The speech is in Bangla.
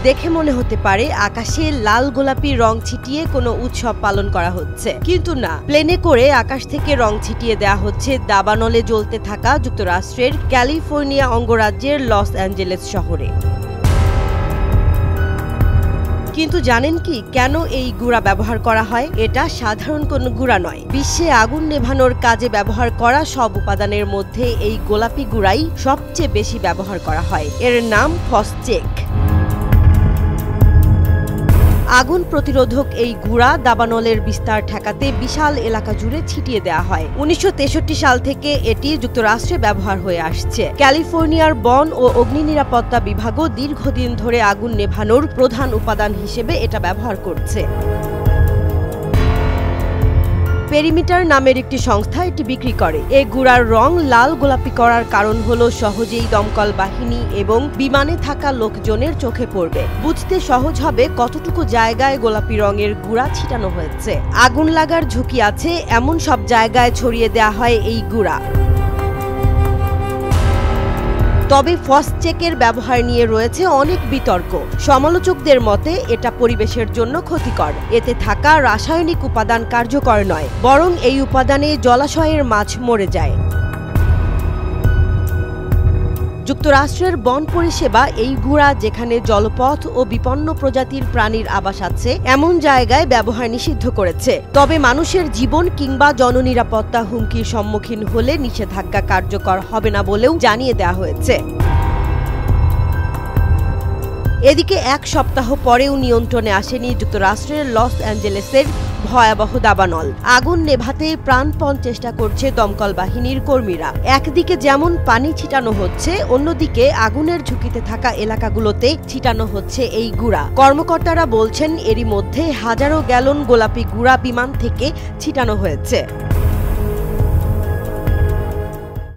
দেখে মনে হতে পারে আকাশে লাল গোলাপি রং ছিটিয়ে কোনো উৎসব পালন করা হচ্ছে, কিন্তু না, প্লেনে করে আকাশ থেকে রং ছিটিয়ে দেয়া হচ্ছে দাবানলে জ্বলতে থাকা যুক্তরাষ্ট্রের ক্যালিফোর্নিয়া অঙ্গরাজ্যের লস অ্যাঞ্জেলেস শহরে। কিন্তু জানেন কি কেন এই গুঁড়া ব্যবহার করা হয়? এটা সাধারণ কোনো গুঁড়া নয়। বিশ্বে আগুন নেভানোর কাজে ব্যবহার করা সব উপাদানের মধ্যে এই গোলাপি গুঁড়াই সবচেয়ে বেশি ব্যবহার করা হয়। এর নাম ফসচেক। আগুন প্রতিরোধক এই গুঁড়া দাবানলের বিস্তার ঠেকাতে বিশাল এলাকা জুড়ে ছিটিয়ে দেওয়া হয়। 1963 সাল থেকে এটি যুক্তরাষ্ট্রে ব্যবহার হয়ে আসছে। ক্যালিফোর্নিয়ার বন ও অগ্নি নিরাপত্তা বিভাগও দীর্ঘদিন ধরে আগুন নেভানোর প্রধান উপাদান হিসেবে এটা ব্যবহার করছে। পেরিমিটার নামের একটি সংস্থা এটি বিক্রি করে। এই গুঁড়ার রং লাল গোলাপি করার কারণ হলো সহজেই দমকল বাহিনী এবং বিমানে থাকা লোকজনের চোখে পড়বে। বুঝতে সহজ হবে কতটুকু জায়গায় গোলাপি রঙের গুঁড়া ছিটানো হয়েছে। আগুন লাগার ঝুঁকি আছে এমন সব জায়গায় ছড়িয়ে দেওয়া হয় এই গুঁড়া। তবে ফসচেকের ব্যবহার নিয়ে রয়েছে অনেক বিতর্ক। সমালোচকদের মতে এটা পরিবেশের জন্য ক্ষতিকর। এতে থাকা রাসায়নিক উপাদান কার্যকর নয়, বরং এই উপাদানে জলাশয়ের মাছ মরে যায়। যুক্তরাষ্ট্রের বন পরিষেবা এই গুঁড়া যেখানে জলপথ ও বিপন্ন প্রজাতির প্রাণীর আবাস আছে এমন জায়গায় ব্যবহার নিষিদ্ধ করেছে। তবে মানুষের জীবন কিংবা জননিরাপত্তা হুমকির সম্মুখীন হলে নিষেধাজ্ঞা কার্যকর হবে না বলেও জানিয়ে দেওয়া হয়েছে। এদিকে এক সপ্তাহ পরেও নিয়ন্ত্রণে আসেনি যুক্তরাষ্ট্রের লস অ্যাঞ্জেলেসের ভয়াবহ দাবানল। আগুন নেভাতে প্রাণপণ চেষ্টা করছে দমকল বাহিনীর কর্মীরা। একদিকে যেমন পানি ছিটানো হচ্ছে, অন্যদিকে আগুনের ঝুঁকিতে থাকা এলাকাগুলোতে ছিটানো হচ্ছে এই গুঁড়া। কর্মকর্তারা বলছেন এরই মধ্যে হাজারো গ্যালন গোলাপি গুঁড়া বিমান থেকে ছিটানো হয়েছে।